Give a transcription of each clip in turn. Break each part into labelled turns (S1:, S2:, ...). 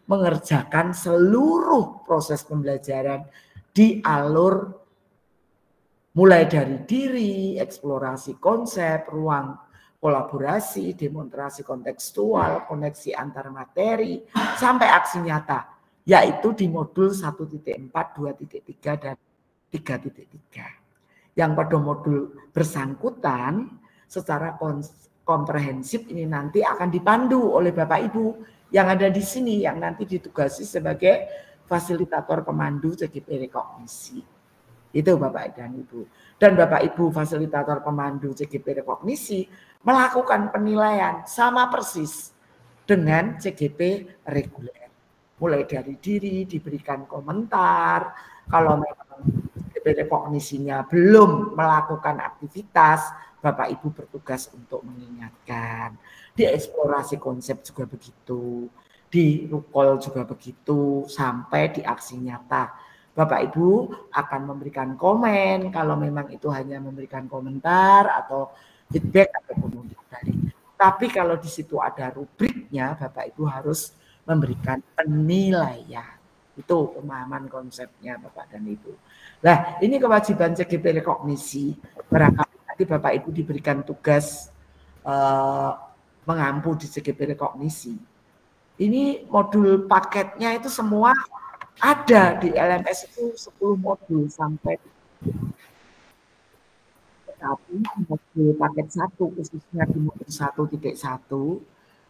S1: mengerjakan seluruh proses pembelajaran di alur mulai dari diri, eksplorasi konsep, ruang kolaborasi, demonstrasi kontekstual, koneksi antar materi, sampai aksi nyata, yaitu di modul 1.4, 2.3, dan 3.3. Yang pada modul bersangkutan secara komprehensif ini nanti akan dipandu oleh Bapak Ibu yang ada di sini, yang nanti ditugasi sebagai fasilitator pemandu CGP rekognisi. Itu Bapak dan Ibu. Dan Bapak Ibu fasilitator pemandu CGP rekognisi melakukan penilaian sama persis dengan CGP reguler. Mulai dari diri, diberikan komentar. Kalau memang CGP rekognisinya belum melakukan aktivitas, Bapak Ibu bertugas untuk mengingatkan. Di eksplorasi konsep juga begitu, di rukol juga begitu, sampai di aksi nyata. Bapak Ibu akan memberikan komen kalau memang itu hanya memberikan komentar atau feedback atau komentari. Tapi kalau di situ ada rubriknya, Bapak Ibu harus memberikan penilaian. Itu pemahaman konsepnya Bapak dan Ibu. Nah, ini kewajiban CGP rekognisi. Barangkali nanti Bapak Ibu diberikan tugas mengampu di CGP rekognisi. Ini modul paketnya itu semua ada di LMS itu 10 modul sampai tapi modul paket 1 khususnya di modul 1.1, 1.2,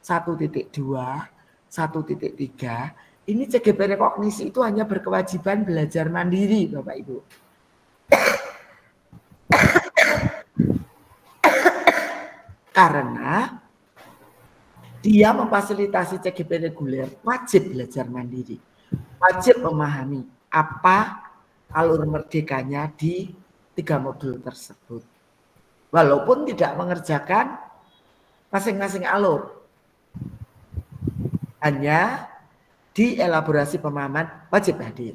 S1: 1.3 ini CGP rekognisi itu hanya berkewajiban belajar mandiri Bapak Ibu. Karena dia memfasilitasi CGP reguler wajib belajar mandiri, wajib memahami apa alur merdekanya di 3 modul tersebut. Walaupun tidak mengerjakan masing-masing alur, hanya di elaborasi pemahaman wajib hadir.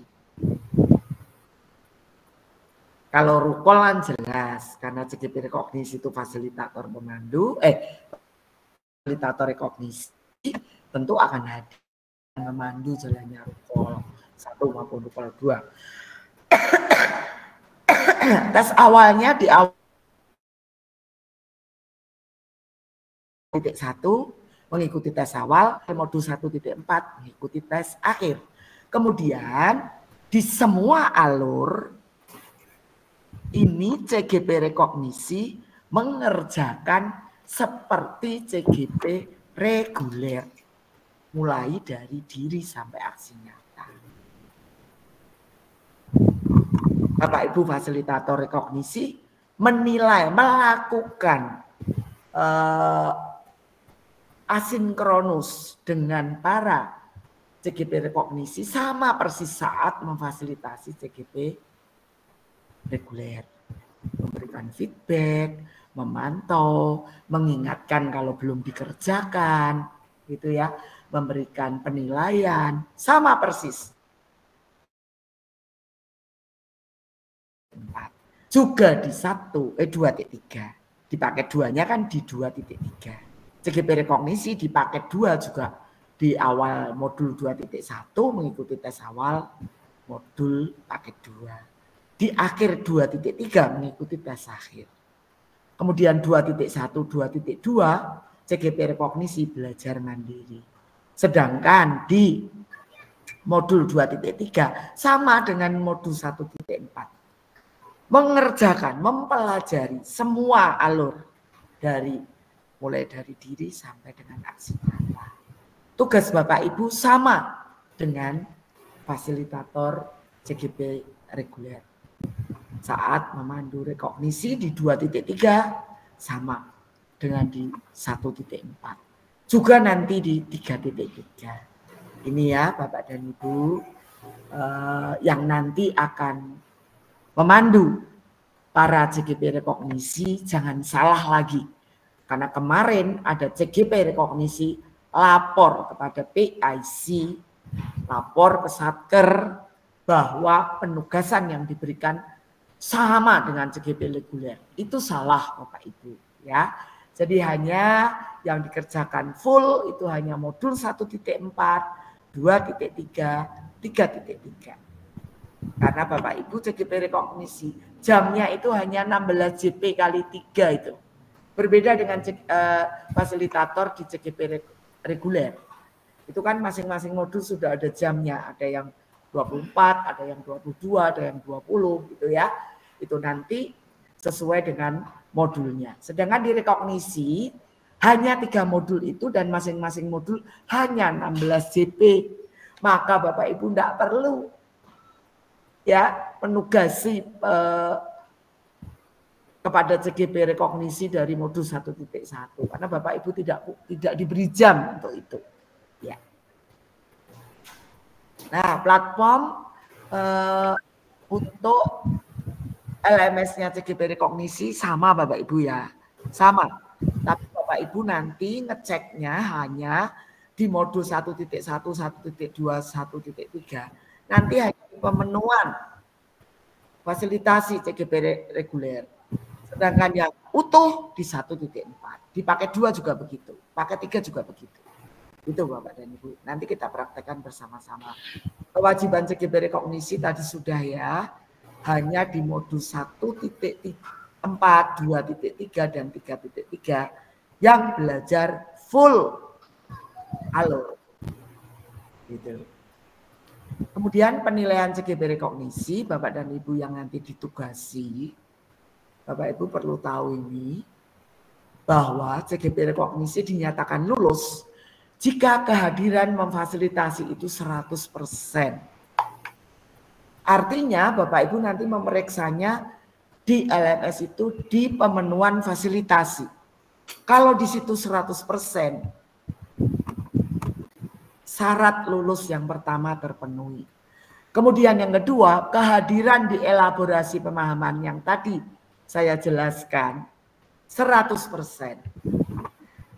S1: Kalau rukolan jelas, karena CGP rekognisi itu fasilitator pemandu, fasilitator rekognisi tentu akan hadir memandu jalannya rukol 1 maupun rukol 2. Tes awalnya di awal titik 1 mengikuti tes awal, modul 1.4 mengikuti tes akhir. Kemudian di semua alur ini CGP rekognisi mengerjakan seperti CGP reguler, mulai dari diri sampai aksi nyata. Bapak Ibu fasilitator rekognisi menilai, melakukan asinkronus dengan para CGP rekognisi sama persis saat memfasilitasi CGP reguler, memberikan feedback, memantau, mengingatkan kalau belum dikerjakan, gitu ya, memberikan penilaian, sama persis. Juga di 2.3, di paket 2-nya kan di 2.3. CGP rekognisi di paket 2 juga di awal modul 2.1 mengikuti tes awal modul paket 2. Di akhir 2.3 mengikuti tes akhir. Kemudian 2.1, 2.2 CGP rekognisi belajar mandiri. Sedangkan di modul 2.3 sama dengan modul 1.4. Mengerjakan, mempelajari semua alur mulai dari diri sampai dengan aksi nyata. Tugas Bapak Ibu sama dengan fasilitator CGP reguler. Saat memandu rekognisi di 2.3 sama dengan di 1.4. Juga nanti di 3.3. Ini ya Bapak dan Ibu yang nanti akan memandu para CGP rekognisi, jangan salah lagi. Karena kemarin ada CGP rekognisi lapor kepada PIC, lapor ke Satker bahwa penugasan yang diberikan sama dengan CGP reguler. Itu salah Bapak Ibu ya. Jadi hanya yang dikerjakan full itu hanya modul 1.4 2.3, 3.3. Karena Bapak Ibu CGP rekognisi jamnya itu hanya 16 JP kali 3 itu. Berbeda dengan fasilitator di CGP reguler. Itu kan masing-masing modul sudah ada jamnya, ada yang 24, ada yang 22, ada yang 20 gitu ya. Itu nanti sesuai dengan modulnya. Sedangkan di rekognisi hanya 3 modul itu dan masing-masing modul hanya 16 JP. Maka Bapak Ibu tidak perlu ya menugasi kepada CGP rekognisi dari modul 1.1 karena Bapak Ibu tidak diberi jam untuk itu. Ya. Nah, platform untuk LMS-nya CGP rekognisi sama Bapak Ibu ya, sama. Tapi Bapak Ibu nanti ngeceknya hanya di modul 1.1, 1.2, 1.3. Nanti hanya pemenuhan fasilitasi CGP reguler. Sedangkan yang utuh di 1.4. Dipakai 2 juga begitu, pakai 3 juga begitu. Itu Bapak dan Ibu. Nanti kita praktekkan bersama-sama. Kewajiban CGP rekognisi tadi sudah ya, hanya di modul 1.4, 2.3 dan 3.3 yang belajar full alur. Gitu. Kemudian penilaian CGP rekognisi, Bapak dan Ibu yang nanti ditugasi, Bapak Ibu perlu tahu ini, bahwa CGP rekognisi dinyatakan lulus jika kehadiran memfasilitasi itu 100%. Artinya Bapak Ibu nanti memeriksanya di LMS itu di pemenuhan fasilitasi. Kalau di situ 100%, syarat lulus yang pertama terpenuhi. Kemudian yang kedua, kehadiran di elaborasi pemahaman yang tadi saya jelaskan 100%.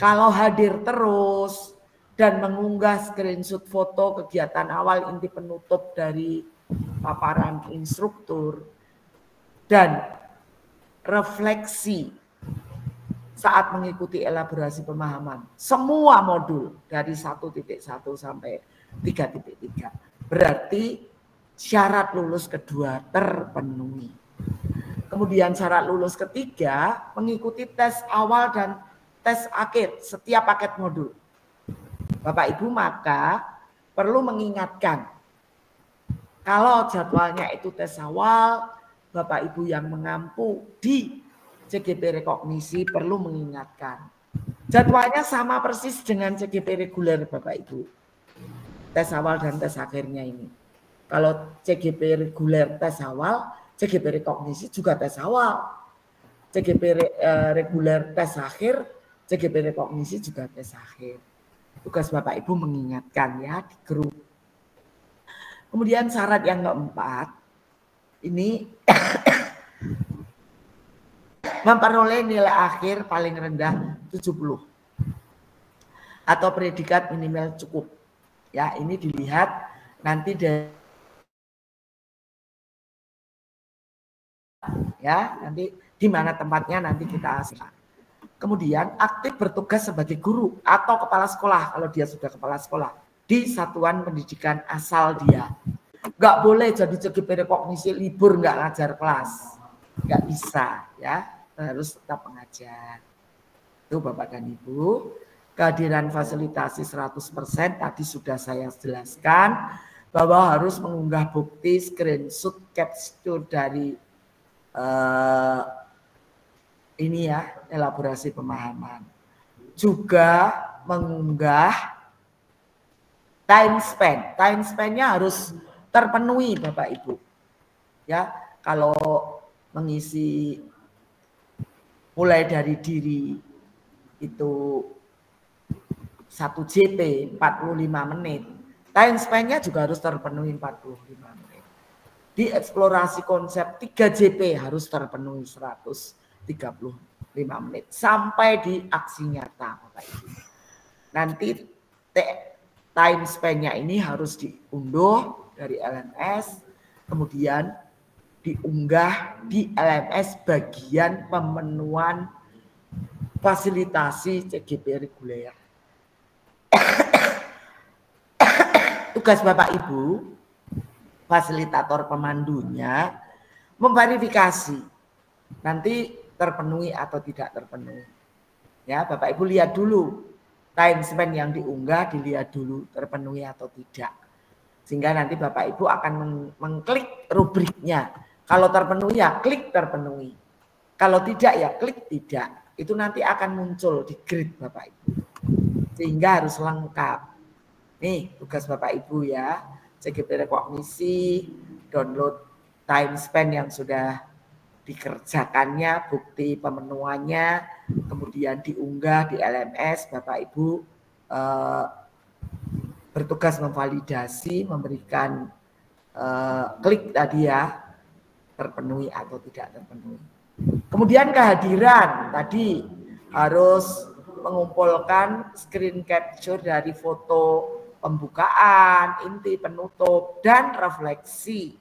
S1: Kalau hadir terus dan mengunggah screenshot foto kegiatan awal inti penutup dari paparan instruktur dan refleksi saat mengikuti elaborasi pemahaman semua modul dari 1.1 sampai 3.3 berarti syarat lulus kedua terpenuhi. Kemudian syarat lulus ketiga mengikuti tes awal dan tes akhir setiap paket modul. Bapak Ibu maka perlu mengingatkan kalau jadwalnya itu tes awal, Bapak Ibu yang mengampu di CGP rekognisi perlu mengingatkan. Jadwalnya sama persis dengan CGP reguler Bapak Ibu. Tes awal dan tes akhirnya ini. Kalau CGP reguler tes awal, CGP rekognisi juga tes awal. CGP reguler tes akhir, CGP rekognisi juga tes akhir. Tugas Bapak Ibu mengingatkan ya di grup. Kemudian syarat yang keempat, ini memperoleh nilai akhir paling rendah 70 atau predikat minimal cukup. Ya, ini dilihat nanti ya, nanti di mana tempatnya nanti kita hasilkan. Kemudian aktif bertugas sebagai guru atau kepala sekolah kalau dia sudah kepala sekolah di satuan pendidikan asal dia. Nggak boleh jadi CGP rekognisi libur nggak ngajar kelas, nggak bisa ya, harus tetap mengajar. Itu Bapak dan Ibu, kehadiran fasilitasi 100% tadi sudah saya jelaskan bahwa harus mengunggah bukti screenshot capture dari ini ya, elaborasi pemahaman. Juga mengunggah time span. Time span-nya harus terpenuhi Bapak Ibu. Ya, kalau mengisi mulai dari diri itu 1 JP 45 menit. Time span-nya juga harus terpenuhi 45 menit. Di eksplorasi konsep 3 JP harus terpenuhi 135 menit sampai di aksi nyata Bapak Ibu. Nanti time span-nya ini harus diunduh dari LMS, kemudian diunggah di LMS bagian pemenuhan fasilitasi CGP reguler. tugas Bapak Ibu, fasilitator pemandunya, memverifikasi nanti terpenuhi atau tidak terpenuhi. Ya, Bapak Ibu lihat dulu time span yang diunggah, dilihat dulu terpenuhi atau tidak. Sehingga nanti Bapak Ibu akan mengklik rubriknya. Kalau terpenuhi ya klik terpenuhi. Kalau tidak ya klik tidak. Itu nanti akan muncul di grid Bapak Ibu. Sehingga harus lengkap. Nih tugas Bapak Ibu ya. CGP rekognisi, download time span yang sudah dikerjakannya, bukti pemenuhannya, kemudian diunggah di LMS, Bapak Ibu bertugas memvalidasi, memberikan klik tadi ya, terpenuhi atau tidak terpenuhi. Kemudian kehadiran, tadi harus mengumpulkan screen capture dari foto pembukaan, inti, penutup, dan refleksi.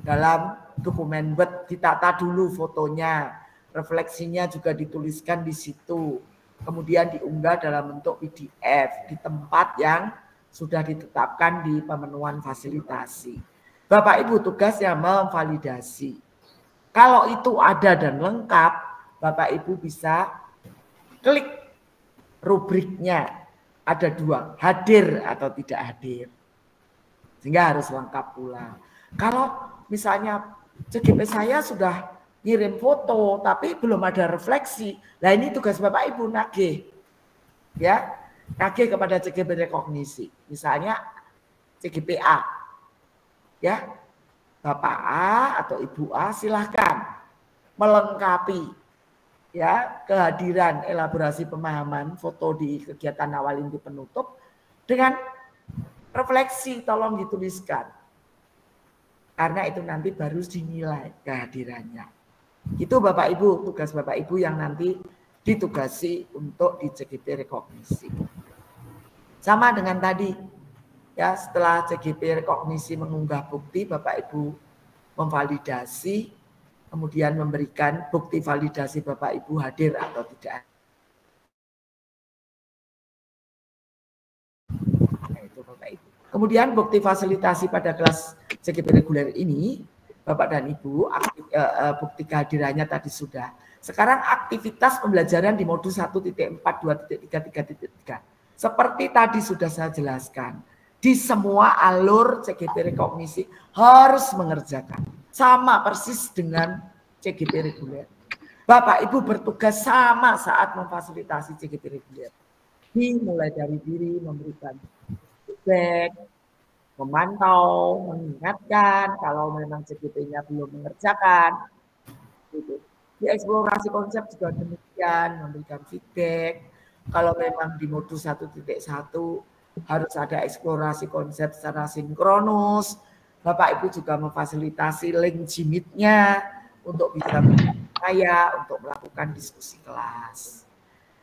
S1: Dalam dokumen Word ditata dulu fotonya, refleksinya juga dituliskan di situ. Kemudian diunggah dalam bentuk PDF di tempat yang sudah ditetapkan di pemenuhan fasilitasi. Bapak Ibu tugasnya memvalidasi. Kalau itu ada dan lengkap, Bapak Ibu bisa klik rubriknya. Ada dua, hadir atau tidak hadir. Sehingga harus lengkap pula. Kalau misalnya CGP saya sudah ngirim foto tapi belum ada refleksi. Nah ini tugas Bapak Ibu nagih. Ya, nagih kepada CGP rekognisi. Misalnya CGP A. Ya. Bapak A atau Ibu A silahkan melengkapi ya kehadiran elaborasi pemahaman foto di kegiatan awal inti penutup dengan refleksi, tolong dituliskan. Karena itu nanti baru dinilai kehadirannya. Itu Bapak Ibu, tugas Bapak Ibu yang nanti ditugasi untuk di CGP rekognisi. Sama dengan tadi, ya setelah CGP rekognisi mengunggah bukti, Bapak Ibu memvalidasi, kemudian memberikan bukti validasi Bapak Ibu hadir atau tidak. Nah, itu Bapak Ibu. Kemudian bukti fasilitasi pada kelas CGP reguler ini, Bapak dan Ibu, bukti kehadirannya tadi sudah. Sekarang aktivitas pembelajaran di modul 1.4, 2.3, 3.3. Seperti tadi sudah saya jelaskan, di semua alur CGP rekognisi harus mengerjakan. Sama persis dengan CGP reguler. Bapak Ibu bertugas sama saat memfasilitasi CGP reguler. Dimulai dari diri memberikan feedback, memantau, mengingatkan kalau memang CGP-nya belum mengerjakan. Gitu. Di eksplorasi konsep juga demikian, memberikan feedback. Kalau memang di modul 1.1 harus ada eksplorasi konsep secara sinkronus. Bapak Ibu juga memfasilitasi link Jimit-nya untuk bisa saya untuk melakukan diskusi kelas.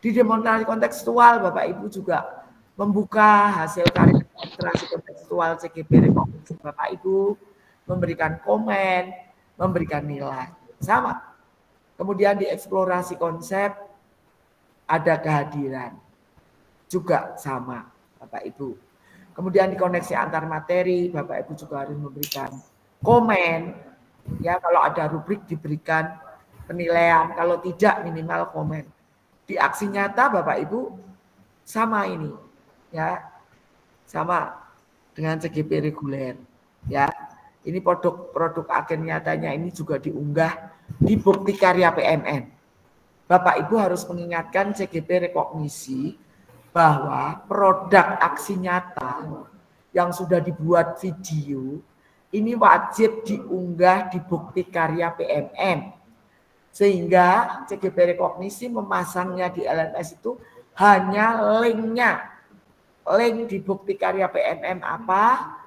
S1: Di demonstrasi kontekstual Bapak Ibu juga membuka hasil karya demonstrasi kontekstual CGP rekognisi Bapak Ibu, memberikan komen, memberikan nilai. Sama. Kemudian di eksplorasi konsep ada kehadiran. Juga sama Bapak Ibu. Kemudian di koneksi antar materi, Bapak Ibu juga harus memberikan komen. Ya, kalau ada rubrik diberikan penilaian, kalau tidak minimal komen. Di aksi nyata Bapak Ibu sama ini. Ya. Sama dengan CGP reguler. Ya. Ini produk agen nyatanya ini juga diunggah di bukti karya PMN. Bapak Ibu harus mengingatkan CGP rekognisi bahwa produk aksi nyata yang sudah dibuat video ini wajib diunggah di bukti karya PMN. Sehingga CGP rekognisi memasangnya di LMS itu hanya linknya. Link di bukti karya PMN apa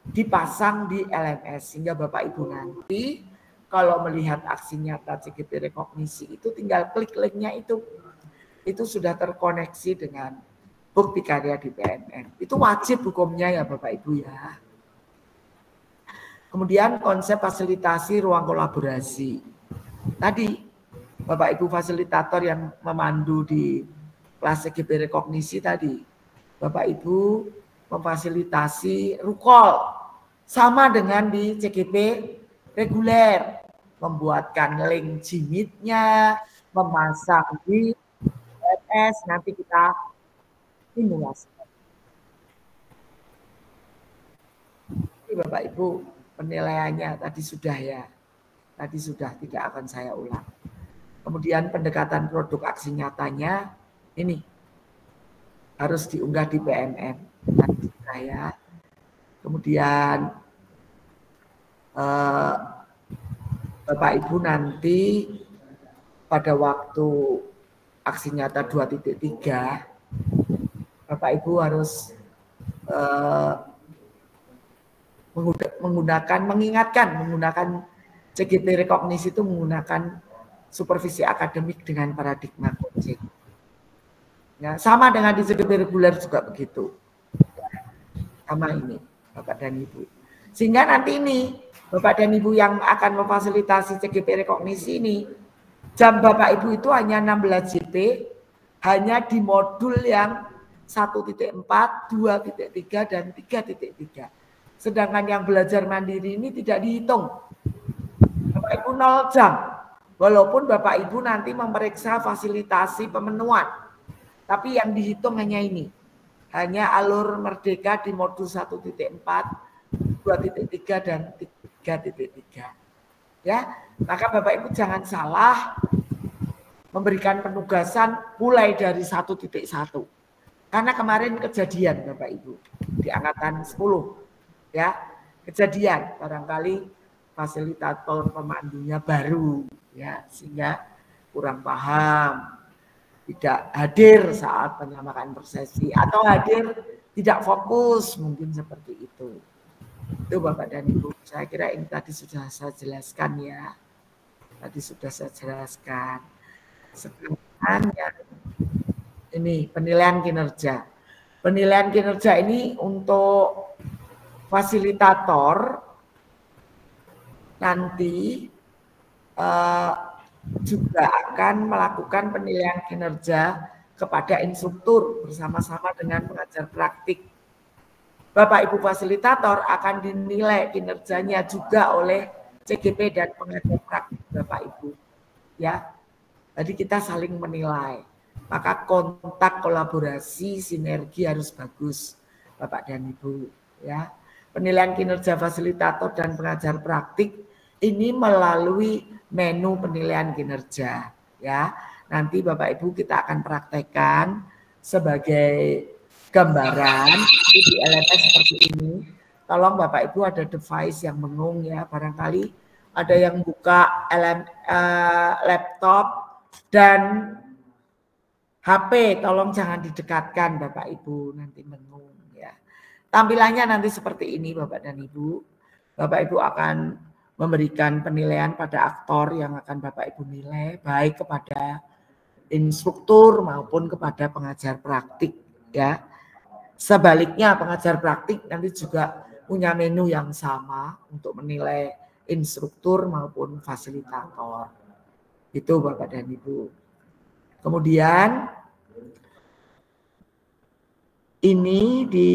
S1: dipasang di LMS. Sehingga Bapak Ibu nanti kalau melihat aksi nyata CGP rekognisi itu tinggal klik linknya itu. Itu sudah terkoneksi dengan bukti karya di PMN. Itu wajib hukumnya ya Bapak Ibu ya. Kemudian konsep fasilitasi ruang kolaborasi. Tadi Bapak Ibu fasilitator yang memandu di kelas CGP rekognisi tadi. Bapak Ibu memfasilitasi rukol sama dengan di CGP reguler, membuatkan link jimitnya, memasang di LMS, nanti kita simulasi. Ini Bapak Ibu penilaiannya tadi sudah ya, tadi sudah, tidak akan saya ulang. Kemudian pendekatan produk aksi nyatanya ini harus diunggah di PMM. Tadi sudah ya. Kemudian Bapak Ibu nanti pada waktu aksi nyata 2.3 Bapak Ibu harus menggunakan CGP rekognisi itu menggunakan supervisi akademik dengan paradigma coaching. Ya, sama dengan di CGP reguler juga begitu. Sama ini Bapak dan Ibu. Sehingga nanti ini Bapak dan Ibu yang akan memfasilitasi CGP rekognisi ini, jam Bapak Ibu itu hanya 16 JP, hanya di modul yang 1.4, 2.3, dan 3.3. Sedangkan yang belajar mandiri ini tidak dihitung. Bapak Ibu 0 jam. Walaupun Bapak Ibu nanti memeriksa fasilitasi pemenuhan. Tapi yang dihitung hanya ini. Hanya alur merdeka di modul 1.4, 2.3, dan 3.3. Ya, maka Bapak Ibu jangan salah memberikan penugasan mulai dari 1.1. Karena kemarin kejadian Bapak Ibu di angkatan 10 ya, kejadian barangkali fasilitator pemandunya baru ya, sehingga kurang paham, tidak hadir saat penyamakan persesi atau hadir tidak fokus, mungkin seperti itu. Itu Bapak dan Ibu, saya kira ini tadi sudah saya jelaskan ya. Tadi sudah saya jelaskan. Sekarang ya, ini penilaian kinerja. Penilaian kinerja ini untuk fasilitator nanti juga akan melakukan penilaian kinerja kepada instruktur bersama-sama dengan pengajar praktik. Bapak Ibu fasilitator akan dinilai kinerjanya juga oleh CGP dan pengajar praktik Bapak Ibu. Ya, jadi kita saling menilai. Maka kontak kolaborasi sinergi harus bagus, Bapak dan Ibu. Ya, penilaian kinerja fasilitator dan pengajar praktik ini melalui menu penilaian kinerja. Ya, nanti Bapak Ibu kita akan praktekkan sebagai gambaran di LMS seperti ini. Tolong Bapak Ibu ada device yang mengung ya, barangkali ada yang buka laptop dan HP, tolong jangan didekatkan Bapak Ibu, nanti mengung ya. Tampilannya nanti seperti ini Bapak dan Ibu. Bapak Ibu akan memberikan penilaian pada aktor yang akan Bapak Ibu nilai, baik kepada instruktur maupun kepada pengajar praktik ya. Sebaliknya pengajar praktik nanti juga punya menu yang sama untuk menilai instruktur maupun fasilitator. Itu Bapak dan Ibu. Kemudian ini di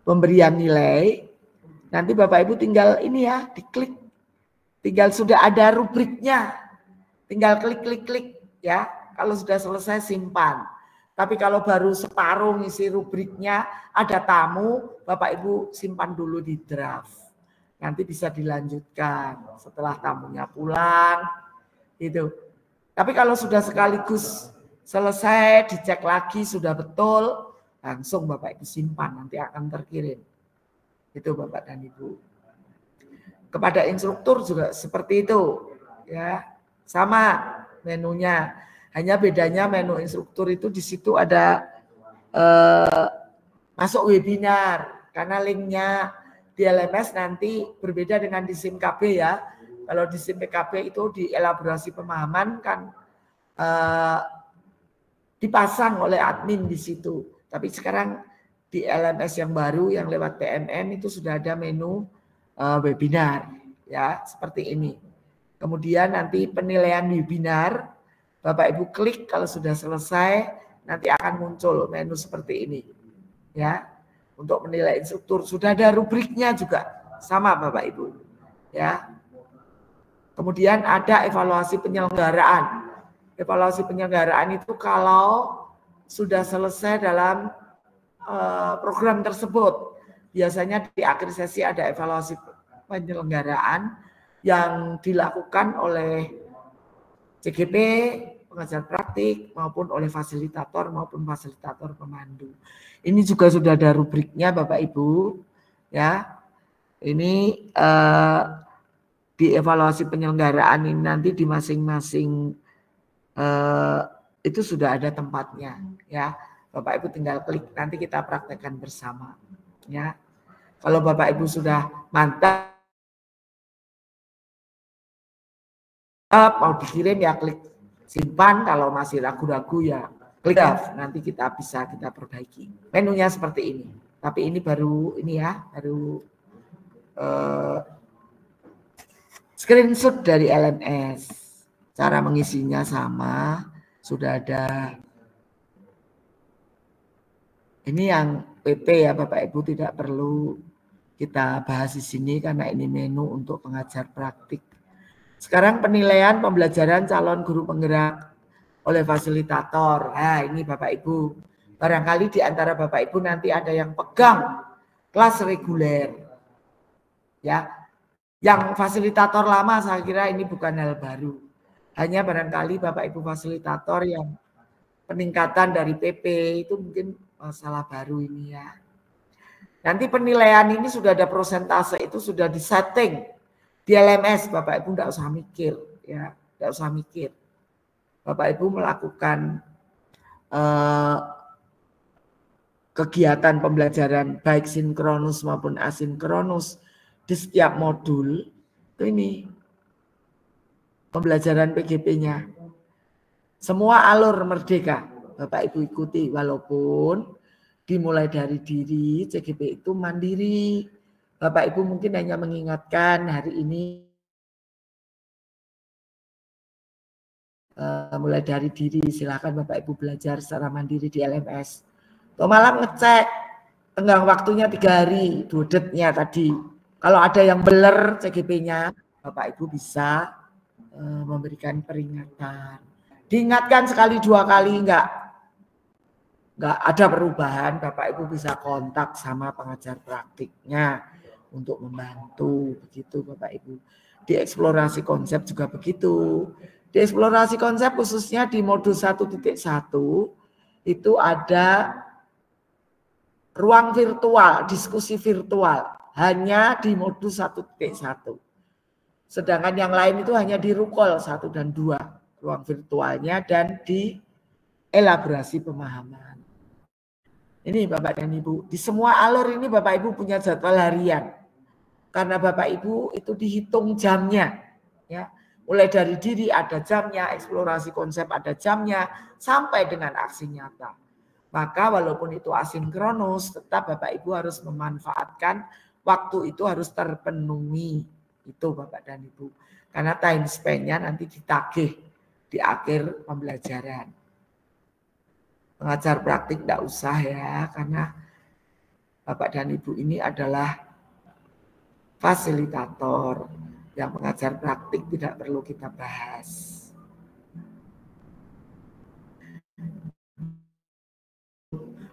S1: pemberian nilai, nanti Bapak Ibu tinggal ini ya, diklik. Tinggal sudah ada rubriknya. Tinggal klik ya. Kalau sudah selesai simpan. Tapi kalau baru separuh ngisi rubriknya, ada tamu, Bapak Ibu simpan dulu di draft. Nanti bisa dilanjutkan setelah tamunya pulang. Gitu. Tapi kalau sudah sekaligus selesai, dicek lagi sudah betul, langsung Bapak Ibu simpan, nanti akan terkirim. Itu Bapak dan Ibu. Kepada instruktur juga seperti itu. Ya, sama menunya. Hanya bedanya menu instruktur itu di situ ada masuk webinar. Karena linknya di LMS nanti berbeda dengan di SIM-KB ya. Kalau di SIM-PKB itu di elaborasi pemahaman kan dipasang oleh admin di situ. Tapi sekarang di LMS yang baru yang lewat PMM itu sudah ada menu webinar ya, seperti ini. Kemudian nanti penilaian webinar, Bapak Ibu klik kalau sudah selesai, nanti akan muncul menu seperti ini. Ya. untuk menilai instruktur. Sudah ada rubriknya juga, sama Bapak Ibu. Ya. Kemudian ada evaluasi penyelenggaraan. Evaluasi penyelenggaraan itu kalau sudah selesai dalam program tersebut. Biasanya di akhir sesi ada evaluasi penyelenggaraan yang dilakukan oleh CGP, pengajar praktik, maupun oleh fasilitator maupun fasilitator pemandu. Ini juga sudah ada rubriknya Bapak Ibu. Ya, ini di evaluasi penyelenggaraan ini nanti di masing-masing itu sudah ada tempatnya. Ya, Bapak Ibu tinggal klik, nanti kita praktekkan bersama. Ya, kalau Bapak Ibu sudah mantap mau dikirim ya klik simpan, kalau masih ragu-ragu ya klik save, nanti kita bisa kita perbaiki. Menunya seperti ini, tapi ini baru ini ya, baru screenshot dari LMS. Cara mengisinya sama, sudah ada. Ini yang PP ya Bapak Ibu, tidak perlu kita bahas di sini karena ini menu untuk pengajar praktik. Sekarang penilaian pembelajaran calon guru penggerak oleh fasilitator. Nah, ini Bapak Ibu. Barangkali di antara Bapak Ibu nanti ada yang pegang kelas reguler. Ya. Yang fasilitator lama saya kira ini bukan hal baru. Hanya barangkali Bapak Ibu fasilitator yang peningkatan dari PP itu mungkin masalah baru ini ya. Nanti penilaian ini sudah ada persentase, itu sudah disetting di LMS. Bapak Ibu tidak usah mikir ya, tidak usah mikir. Bapak Ibu melakukan kegiatan pembelajaran baik sinkronus maupun asinkronus di setiap modul itu ini pembelajaran PGP-nya. Semua alur merdeka Bapak Ibu ikuti, walaupun dimulai dari diri, CGP itu mandiri. Bapak Ibu mungkin hanya mengingatkan hari ini mulai dari diri, silakan Bapak Ibu belajar secara mandiri di LMS. Atau malam ngecek tenggang waktunya 3 hari, dudetnya tadi. Kalau ada yang beler CGP-nya, Bapak Ibu bisa memberikan peringatan. Diingatkan sekali 2 kali enggak ada perubahan, Bapak Ibu bisa kontak sama pengajar praktiknya untuk membantu, begitu Bapak Ibu. Di eksplorasi konsep juga begitu. Di eksplorasi konsep khususnya di modul 1.1 itu ada ruang virtual, diskusi virtual, hanya di modul 1.1. Sedangkan yang lain itu hanya di Rukol 1 dan 2, ruang virtualnya dan di elaborasi pemahaman. Ini Bapak dan Ibu, di semua alur ini Bapak Ibu punya jadwal harian. Karena Bapak Ibu itu dihitung jamnya. Ya. Mulai dari diri ada jamnya, eksplorasi konsep ada jamnya, sampai dengan aksi nyata. Maka walaupun itu asinkronus, tetap Bapak Ibu harus memanfaatkan waktu itu harus terpenuhi. Itu Bapak dan Ibu. Karena time span-nya nanti ditagih di akhir pembelajaran. Pengajar praktik tidak usah ya, karena Bapak dan Ibu ini adalah fasilitator. Yang pengajar praktik tidak perlu kita bahas.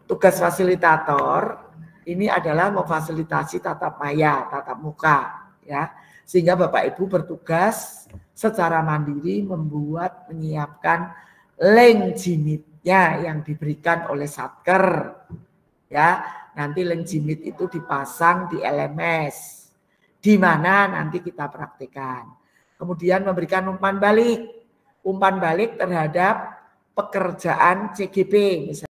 S1: Tugas fasilitator ini adalah memfasilitasi tatap maya, tatap muka, ya, sehingga Bapak Ibu bertugas secara mandiri membuat, menyiapkan link Jimit-nya yang diberikan oleh Satker, ya. Nanti link Jimit itu dipasang di LMS, di mana nanti kita praktikkan. Kemudian memberikan umpan balik terhadap pekerjaan CGP, misalnya.